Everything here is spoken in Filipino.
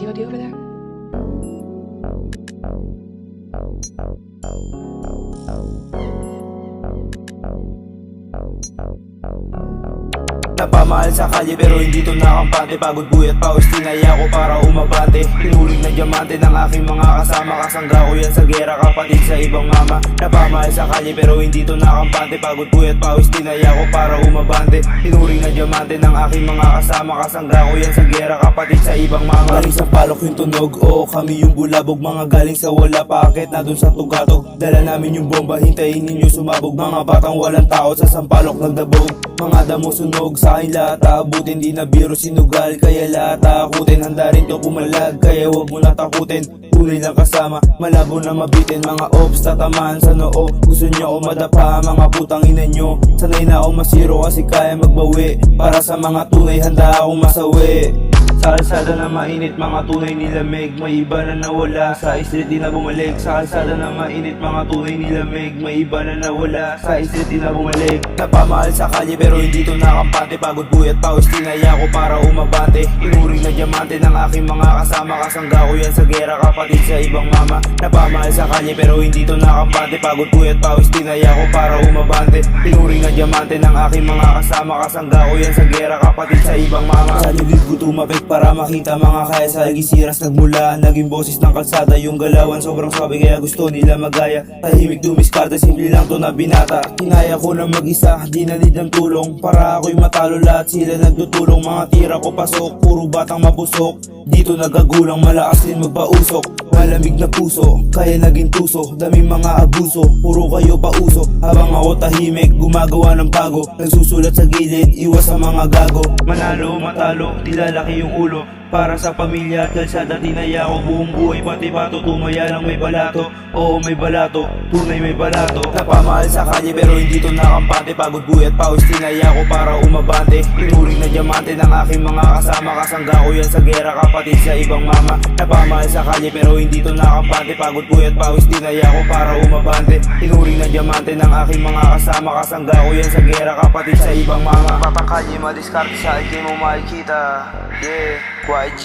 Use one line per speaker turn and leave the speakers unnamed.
G.O.D. over there?
Napamahal sa kalye pero hindi to nakampante. Pagod buhay at pawis tinaya ko para umabante. Pinuring na diamante ng aking mga kasama. Kasangga ko yan sa gera, kapatid sa ibang mama. Napamahal sa kalye pero hindi to nakampante. Pagod buhay at pawis tinaya ko para umabante. Pinuring na diamante ng aking mga kasama. Kasangga ko yan sa gera, kapatid sa ibang mama. Galing sa palok yung tunog, oo kami yung bulabog. Mga galing sa wala, paakit na dun sa tugatog. Dala namin yung bomba, hintayin ninyo sumabog. Mga batang walang tao sa sampalok nagdabog. Mga damo sunog, sa akin lahat aabutin. Di na biro sinugal, kaya lahat aakutin. Handa rin to pumalag, kaya wag mo na takutin. Tunay lang kasama, malabo na mabitin. Mga ops tatamaan sa noo. Gusto nyo ako madapa, mga putang ina nyo. Sanay na ako masiro kasi kaya magbawi. Para sa mga tunay, handa akong masawi. Sa kalsada na mainit, mga tunay nilamig. May iba na nawala, sa street di na bumalik. Sa kalsada na mainit, mga tunay nilamig. May iba na nawala, sa street di na bumalik. Napamahal sa kalye pero hindi to nakampante. Pagod buhay at pawis tinaya ko para umabante. Pinuring na diamante ng aking mga kasama. Kasangga ko yan sa gera, kapatid sa ibang mama. Napamahal sa kalye pero hindi to nakampante. Pagod buhay at pawis tinaya ko para umabante. Pinuring na diamante ng aking mga kasama. Kasangga ko yan sa gera, kapatid sa ibang mama. Sa lulid ko tumapik para makita mga kaya sa gisiras nagmula. Naging boses ng kalsada yung galawan, sobrang sabi kaya gusto nila magaya. Tahimik dumiskarte, simple lang to na binata. Kinaya ko na mag-isa, di na need ng tulong. Para ako'y matalo, lahat sila nagtutulong. Mga tira ko pasok, puro batang mabusok. Dito nagagulang, malakas din magpausok. Malamig na puso, kaya naging tuso. Daming mga abuso, puro kayo pauso. Habang ako tahimik, gumagawa ng bago. Nagsusulat sa gilid, iwas sa mga gago. Manalo o matalo, di lalaki yung ulo. Para sa pamilya at kalsada tinaya ko buong buhay. Pati pato, tumaya lang may balato. Oo may balato, tunay may balato. Napamahal sa kalye pero hindi to nakampante. Pagod buhay at pawis tinaya ko para umabante. Pinuring na diamante ng aking mga kasama. Kasangga ko yan sa gera, kapatid sa ibang mama. Napamahal sa kalye pero hindi to nakampante. Pagod buhay at pawis tinaya ko para umabante. Pinuring na diamante ng aking mga kasama. Kasangga ko yan sa gera, kapatid sa ibang mama. Papang kalye madiskarte sa akin mo makikita. Yeah, YG.